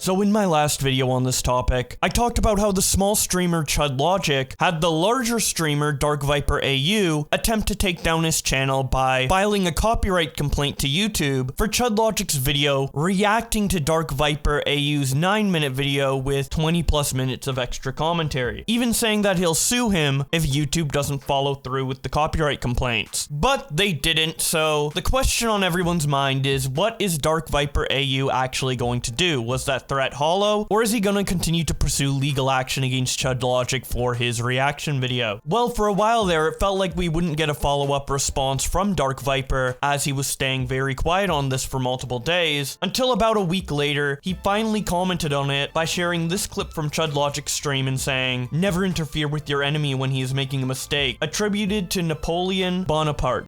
So in my last video on this topic, I talked about how the small streamer ChudLogic had the larger streamer DarkViperAU attempt to take down his channel by filing a copyright complaint to YouTube for ChudLogic's video reacting to DarkViperAU's 9-minute video with 20 plus minutes of extra commentary, even saying that he'll sue him if YouTube doesn't follow through with the copyright complaints. But they didn't, so the question on everyone's mind is, what is DarkViperAU actually going to do? Was that threat hollow, or is he gonna continue to pursue legal action against ChudLogic for his reaction video? Well, for a while there, it felt like we wouldn't get a follow-up response from DarkViper, as he was staying very quiet on this for multiple days, until about a week later, he finally commented on it by sharing this clip from ChudLogic's stream and saying, "Never interfere with your enemy when he is making a mistake," attributed to Napoleon Bonaparte.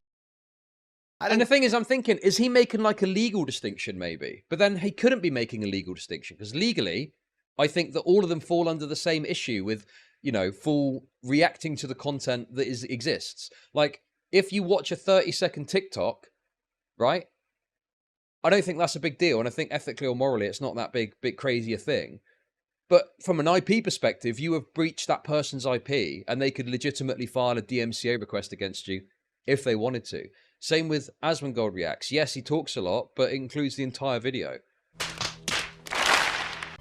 And the thing is, I'm thinking, is he making like a legal distinction maybe? But then he couldn't be making a legal distinction because legally, I think that all of them fall under the same issue with, you know, full reacting to the content that exists. Like, if you watch a 30-second TikTok, right? I don't think that's a big deal. And I think ethically or morally, it's not that big crazy a thing. But from an IP perspective, you have breached that person's IP and they could legitimately file a DMCA request against you if they wanted to. Same with Asmongold Reacts. Yes, he talks a lot, but it includes the entire video.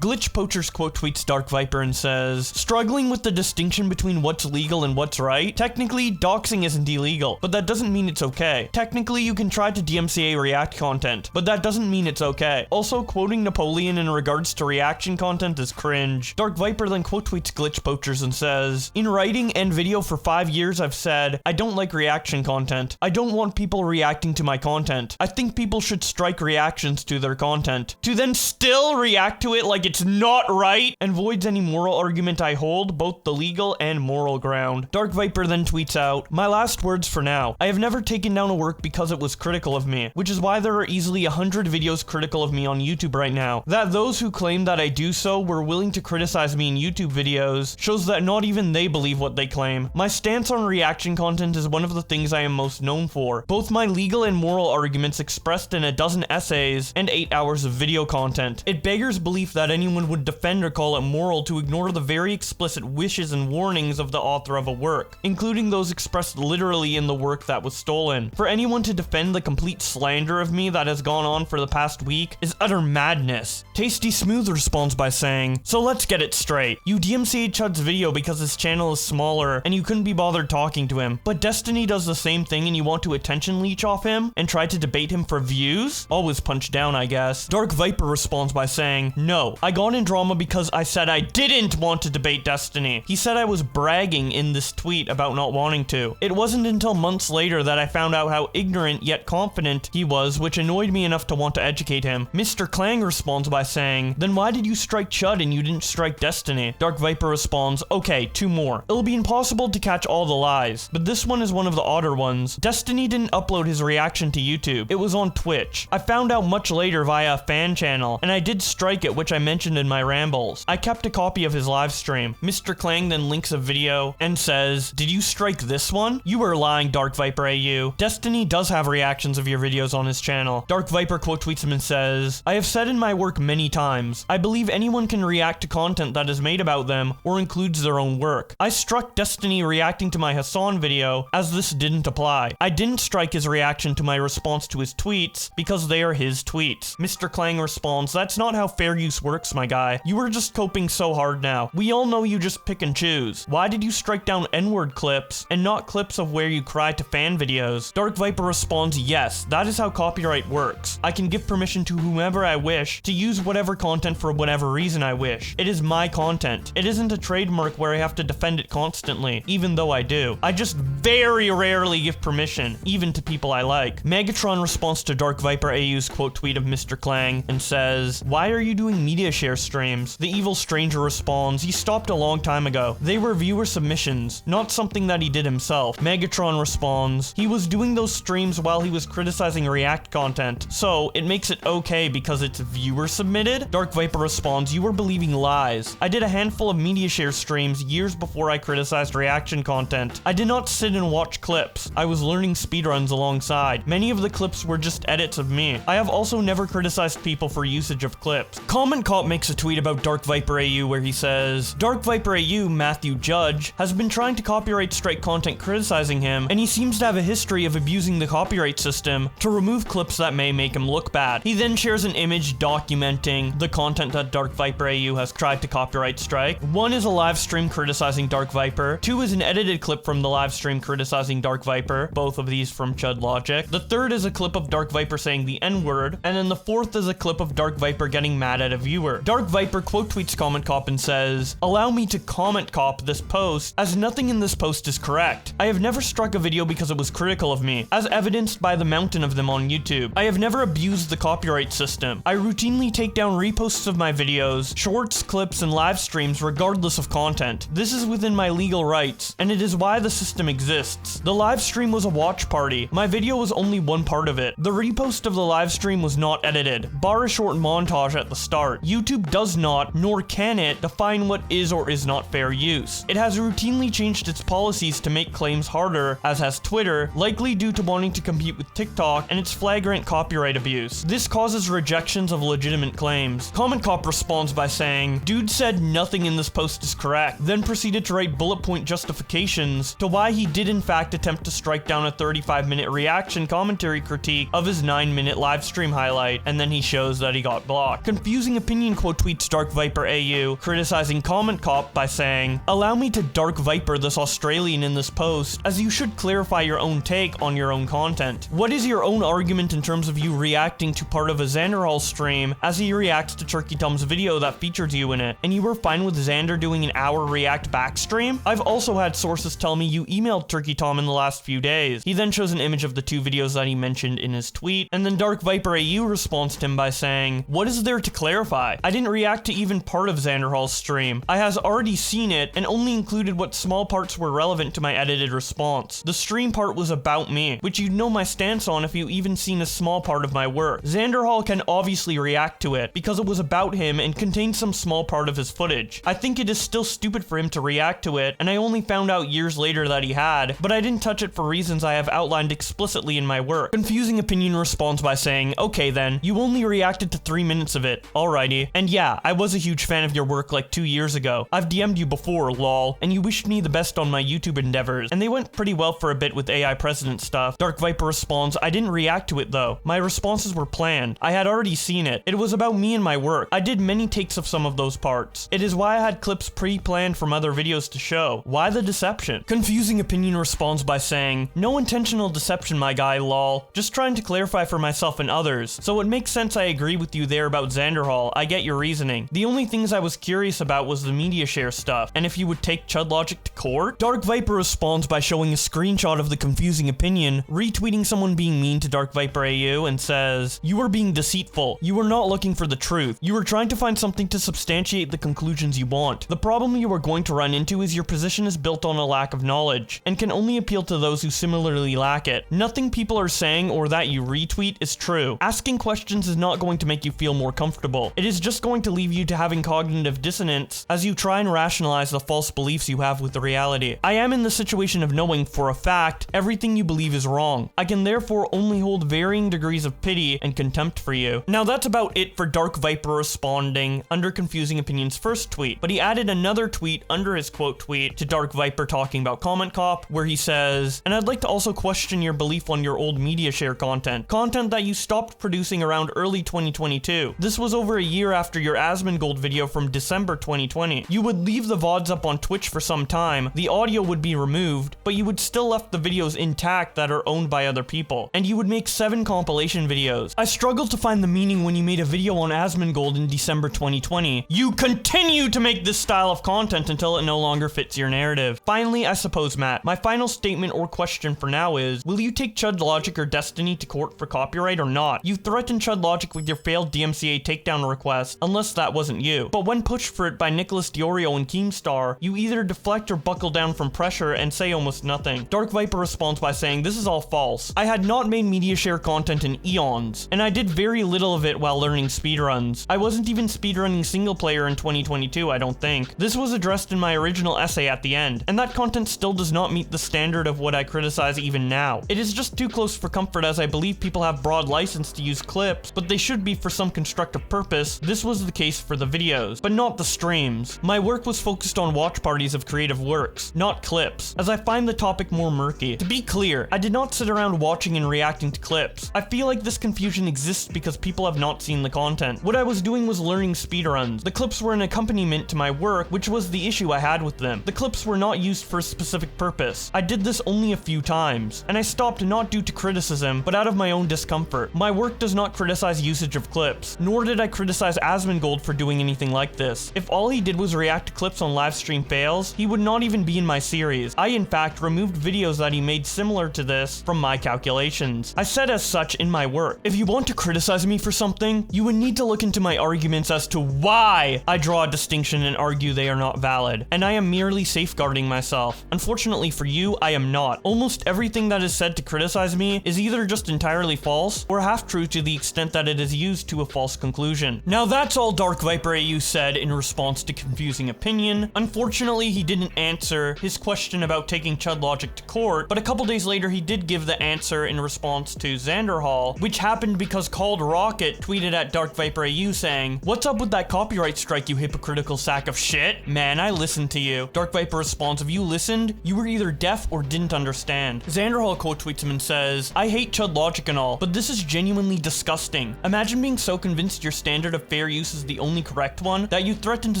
Glitch Poachers quote tweets DarkViper and says, "Struggling with the distinction between what's legal and what's right? Technically, doxing isn't illegal, but that doesn't mean it's okay. Technically, you can try to DMCA React content, but that doesn't mean it's okay. Also, quoting Napoleon in regards to reaction content is cringe." DarkViper then quote tweets Glitch Poachers and says, "In writing and video for 5 years, I've said, I don't like reaction content. I don't want people reacting to my content. I think people should strike reactions to their content. To then still react to it like it's not right and voids any moral argument I hold, both the legal and moral ground." DarkViper then tweets out, "My last words for now. I have never taken down a work because it was critical of me, which is why there are easily 100 videos critical of me on YouTube right now. That those who claim that I do so were willing to criticize me in YouTube videos shows that not even they believe what they claim. My stance on reaction content is one of the things I am most known for. Both my legal and moral arguments expressed in a dozen essays and 8 hours of video content. It beggars belief that anyone would defend or call it moral to ignore the very explicit wishes and warnings of the author of a work, including those expressed literally in the work that was stolen. For anyone to defend the complete slander of me that has gone on for the past week is utter madness." Tasty Smooth responds by saying, "So let's get it straight. You DMCA'd Chud's video because his channel is smaller and you couldn't be bothered talking to him, but Destiny does the same thing and you want to attention leech off him and try to debate him for views? Always punch down, I guess." DarkViper responds by saying, "No, I got in drama because I said I didn't want to debate Destiny. He said I was bragging in this tweet about not wanting to. It wasn't until months later that I found out how ignorant yet confident he was, which annoyed me enough to want to educate him." Mr. Clang responds by saying, "Then why did you strike Chud and you didn't strike Destiny?" DarkViper responds, "Okay, 2 more. It'll be impossible to catch all the lies, but this one is one of the odder ones. Destiny didn't upload his reaction to YouTube. It was on Twitch. I found out much later via a fan channel, and I did strike it, which I mentioned in my rambles. I kept a copy of his live stream." Mr. Clang then links a video and says, "Did you strike this one? You were lying, DarkViperAU. Destiny does have reactions of your videos on his channel." DarkViper quote tweets him and says, "I have said in my work many times, I believe anyone can react to content that is made about them or includes their own work. I struck Destiny reacting to my Hassan video as this didn't apply. I didn't strike his reaction to my response to his tweets because they are his tweets." Mr. Clang responds, "That's not how fair use works, my guy. You were just coping so hard now. We all know you just pick and choose. Why did you strike down N-word clips and not clips of where you cry to fan videos?" DarkViper responds, "Yes, that is how copyright works. I can give permission to whomever I wish to use whatever content for whatever reason I wish. It is my content. It isn't a trademark where I have to defend it constantly, even though I do. I just very rarely give permission, even to people I like." Megatron responds to DarkViperAU's quote tweet of Mr. Clang and says, "Why are you doing media share streams?" The Evil Stranger responds, "He stopped a long time ago. They were viewer submissions, not something that he did himself." Megatron responds, "He was doing those streams while he was criticizing React content, so it makes it okay because it's viewer submitted?" DarkViper responds, "You were believing lies. I did a handful of media share streams years before I criticized reaction content. I did not sit and watch clips. I was learning speedruns alongside. Many of the clips were just edits of me. I have also never criticized people for usage of clips." Comment caught Cop makes a tweet about DarkViperAU where he says, DarkViperAU, Matthew Judge, has been trying to copyright strike content criticizing him, and he seems to have a history of abusing the copyright system to remove clips that may make him look bad. He then shares an image documenting the content that DarkViperAU has tried to copyright strike. One is a live stream criticizing Dark Viper. Two is an edited clip from the live stream criticizing Dark Viper, both of these from Chud Logic. The third is a clip of Dark Viper saying the N-word, and then the fourth is a clip of Dark Viper getting mad at a viewer. Dark Viper quote tweets Comment Cop and says, "Allow me to comment cop this post, as nothing in this post is correct. I have never struck a video because it was critical of me, as evidenced by the mountain of them on YouTube. I have never abused the copyright system. I routinely take down reposts of my videos, shorts, clips, and live streams regardless of content. This is within my legal rights, and it is why the system exists. The live stream was a watch party. My video was only one part of it. The repost of the live stream was not edited, bar a short montage at the start. YouTube does not, nor can it, define what is or is not fair use. It has routinely changed its policies to make claims harder, as has Twitter, likely due to wanting to compete with TikTok and its flagrant copyright abuse. This causes rejections of legitimate claims." Comment Cop responds by saying, "Dude said nothing in this post is correct," then proceeded to write bullet point justifications to why he did in fact attempt to strike down a 35-minute reaction commentary critique of his 9-minute live stream highlight, and then he shows that he got blocked. Confusing Opinion quote tweets DarkViperAU, criticizing Comment Cop by saying, "Allow me to Dark Viper this Australian in this post, as you should clarify your own take on your own content. What is your own argument in terms of you reacting to part of a Xanderhal stream as he reacts to Turkey Tom's video that featured you in it, and you were fine with Xander doing an hour react back stream? I've also had sources tell me you emailed Turkey Tom in the last few days." He then shows an image of the two videos that he mentioned in his tweet, and then DarkViperAU responds to him by saying, "What is there to clarify? I didn't react to even part of Xanderhal's stream. I has already seen it and only included what small parts were relevant to my edited response. The stream part was about me, which you'd know my stance on if you even seen a small part of my work. Xanderhal can obviously react to it because it was about him and contained some small part of his footage. I think it is still stupid for him to react to it, and I only found out years later that he had, but I didn't touch it for reasons I have outlined explicitly in my work." Confusing Opinion responds by saying, "Okay then, you only reacted to 3 minutes of it. Alrighty. And yeah, I was a huge fan of your work like 2 years ago. I've DM'd you before, lol, and you wished me the best on my YouTube endeavors, and they went pretty well for a bit with AI president stuff." Dark Viper responds, "I didn't react to it though. My responses were planned. I had already seen it. It was about me and my work. I did many takes of some of those parts. It is why I had clips pre-planned from other videos to show. Why the deception?" Confusing Opinion responds by saying, "No intentional deception, my guy, lol. Just trying to clarify for myself and others. So it makes sense I agree with you there about Xanderhal. I get your reasoning. The only things I was curious about was the media share stuff, and if you would take Chud Logic to court?" Dark Viper responds by showing a screenshot of the Confusing Opinion, retweeting someone being mean to DarkViperAU, and says, "You are being deceitful. You are not looking for the truth. You are trying to find something to substantiate the conclusions you want. The problem you are going to run into is your position is built on a lack of knowledge, and can only appeal to those who similarly lack it. Nothing people are saying or that you retweet is true. Asking questions is not going to make you feel more comfortable. It is just going to leave you to having cognitive dissonance as you try and rationalize the false beliefs you have with the reality. I am in the situation of knowing for a fact everything you believe is wrong. I can therefore only hold varying degrees of pity and contempt for you." Now that's about it for Dark Viper responding under Confusing Opinion's first tweet, but he added another tweet under his quote tweet to Dark Viper talking about Comment Cop, where he says, "And I'd like to also question your belief on your old media share content that you stopped producing around early 2022. This was over a year after your Asmongold video from December 2020. You would leave the VODs up on Twitch for some time, the audio would be removed, but you would still left the videos intact that are owned by other people, and you would make 7 compilation videos. I struggle to find the meaning when you made a video on Asmongold in December 2020. You continue to make this style of content until it no longer fits your narrative. Finally, I suppose, Matt, my final statement or question for now is, will you take Chud Logic or Destiny to court for copyright or not? You threatened Chud Logic with your failed DMCA takedown request, unless that wasn't you. But when pushed for it by Nicholas Diorio and Keemstar, you either deflect or buckle down from pressure and say almost nothing. Dark Viper responds by saying, "This is all false. I had not made media share content in eons, and I did very little of it while learning speedruns. I wasn't even speedrunning single player in 2022, I don't think. This was addressed in my original essay at the end, and that content still does not meet the standard of what I criticize even now. It is just too close for comfort, as I believe people have broad license to use clips, but they should be for some constructive purpose. This This was the case for the videos, but not the streams. My work was focused on watch parties of creative works, not clips, as I find the topic more murky. To be clear, I did not sit around watching and reacting to clips. I feel like this confusion exists because people have not seen the content. What I was doing was learning speedruns. The clips were an accompaniment to my work, which was the issue I had with them. The clips were not used for a specific purpose. I did this only a few times, and I stopped not due to criticism, but out of my own discomfort. My work does not criticize usage of clips, nor did I criticize Asmongold for doing anything like this. If all he did was react to clips on livestream fails, he would not even be in my series. I in fact removed videos that he made similar to this from my calculations. I said as such in my work, if you want to criticize me for something, you would need to look into my arguments as to why I draw a distinction and argue they are not valid, and I am merely safeguarding myself. Unfortunately for you, I am not. Almost everything that is said to criticize me is either just entirely false or half-true to the extent that it is used to a false conclusion. Now that's all DarkViperAU said in response to confusing opinion. Unfortunately, he didn't answer his question about taking ChudLogic to court, but a couple days later he did give the answer in response to Xanderhall, which happened because Called Rocket tweeted at DarkViperAU saying, "What's up with that copyright strike, you hypocritical sack of shit? Man, I listened to you." DarkViper responds, "If you listened, you were either deaf or didn't understand." Xanderhall quote tweets him and says, "I hate ChudLogic and all, but this is genuinely disgusting. Imagine being so convinced your standard of fair use is the only correct one that you threaten to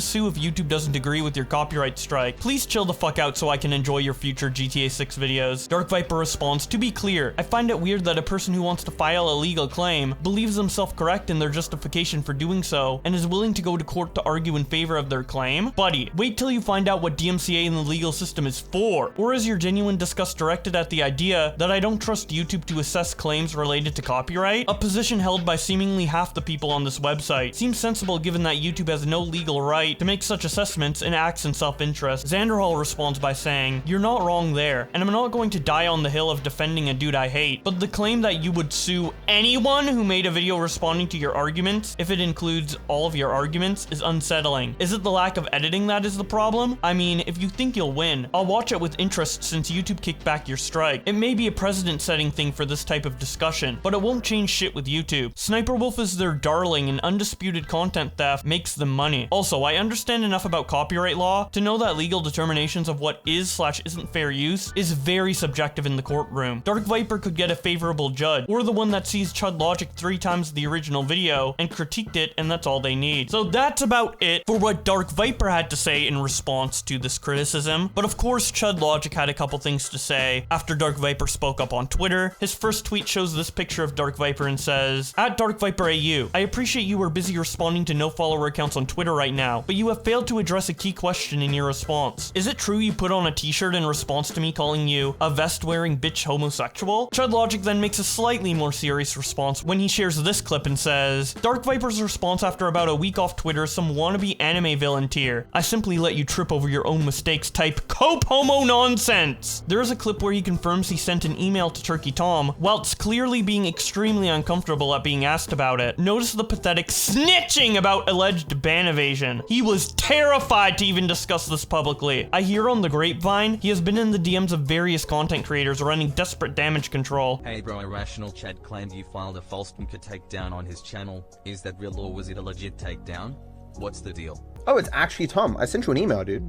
sue if YouTube doesn't agree with your copyright strike. Please chill the fuck out so I can enjoy your future GTA 6 videos." DarkViper responds, "To be clear, I find it weird that a person who wants to file a legal claim believes themselves correct in their justification for doing so and is willing to go to court to argue in favor of their claim. Buddy, wait till you find out what DMCA in the legal system is for. Or is your genuine disgust directed at the idea that I don't trust YouTube to assess claims related to copyright? A position held by seemingly half the people on this website. Seems sensible given that YouTube has no legal right to make such assessments and acts in self-interest." Xanderhall responds by saying, "You're not wrong there, and I'm not going to die on the hill of defending a dude I hate, but the claim that you would sue anyone who made a video responding to your arguments, if it includes all of your arguments, is unsettling. Is it the lack of editing that is the problem? I mean, if you think you'll win, I'll watch it with interest since YouTube kicked back your strike. It may be a precedent-setting thing for this type of discussion, but it won't change shit with YouTube. Sniper Wolf is their darling, and undisputed content theft makes them money. Also, I understand enough about copyright law to know that legal determinations of what is/isn't fair use is very subjective in the courtroom. DarkViper could get a favorable judge, or the one that sees ChudLogic 3 times the original video and critiqued it, and that's all they need." So that's about it for what DarkViper had to say in response to this criticism. But of course, ChudLogic had a couple things to say after DarkViper spoke up on Twitter. His first tweet shows this picture of DarkViper and says, "At DarkViperAU, I appreciate you are busy responding to no follower accounts on Twitter right now, but you have failed to address a key question in your response. Is it true you put on a t-shirt in response to me calling you a vest-wearing bitch homosexual?" ChudLogic then makes a slightly more serious response when he shares this clip and says, "DarkViper's response after about a week off Twitter, some wannabe anime villain tier. I simply let you trip over your own mistakes type cope homo nonsense." There is a clip where he confirms he sent an email to Turkey Tom, whilst clearly being extremely uncomfortable at being asked about it. Notice the pathetic snitching about alleged ban evasion. He was terrified to even discuss this publicly. I hear on the grapevine, he has been in the DMs of various content creators running desperate damage control. Hey bro, Irrational Chad claimed you filed a false takedown on his channel. Is that real or was it a legit takedown? What's the deal? Oh, it's actually Tom. I sent you an email, dude.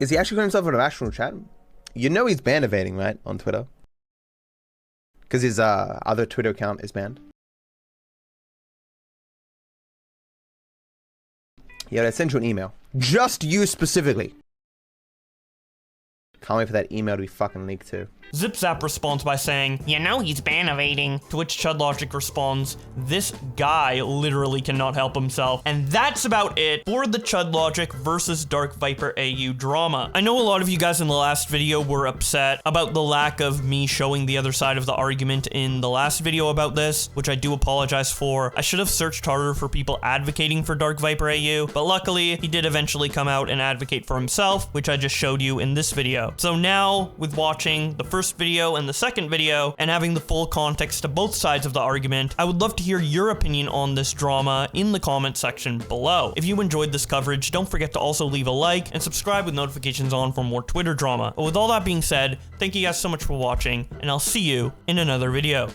Is he actually calling himself an Irrational Chat? You know he's ban evading, right? On Twitter. Because his other Twitter account is banned. Yeah, I sent you an email. Just you specifically. Can't wait for that email to be fucking leaked too. ZipZap responds by saying, "You know he's ban evading." To which ChudLogic responds, "This guy literally cannot help himself." And that's about it for the ChudLogic versus DarkViperAU drama. I know a lot of you guys in the last video were upset about the lack of me showing the other side of the argument in the last video about this, which I do apologize for. I should have searched harder for people advocating for DarkViperAU, but luckily he did eventually come out and advocate for himself, which I just showed you in this video. about. So now, with watching the first video and the second video, and having the full context to both sides of the argument, I would love to hear your opinion on this drama in the comment section below. If you enjoyed this coverage, don't forget to also leave a like and subscribe with notifications on for more Twitter drama. But with all that being said, thank you guys so much for watching, and I'll see you in another video.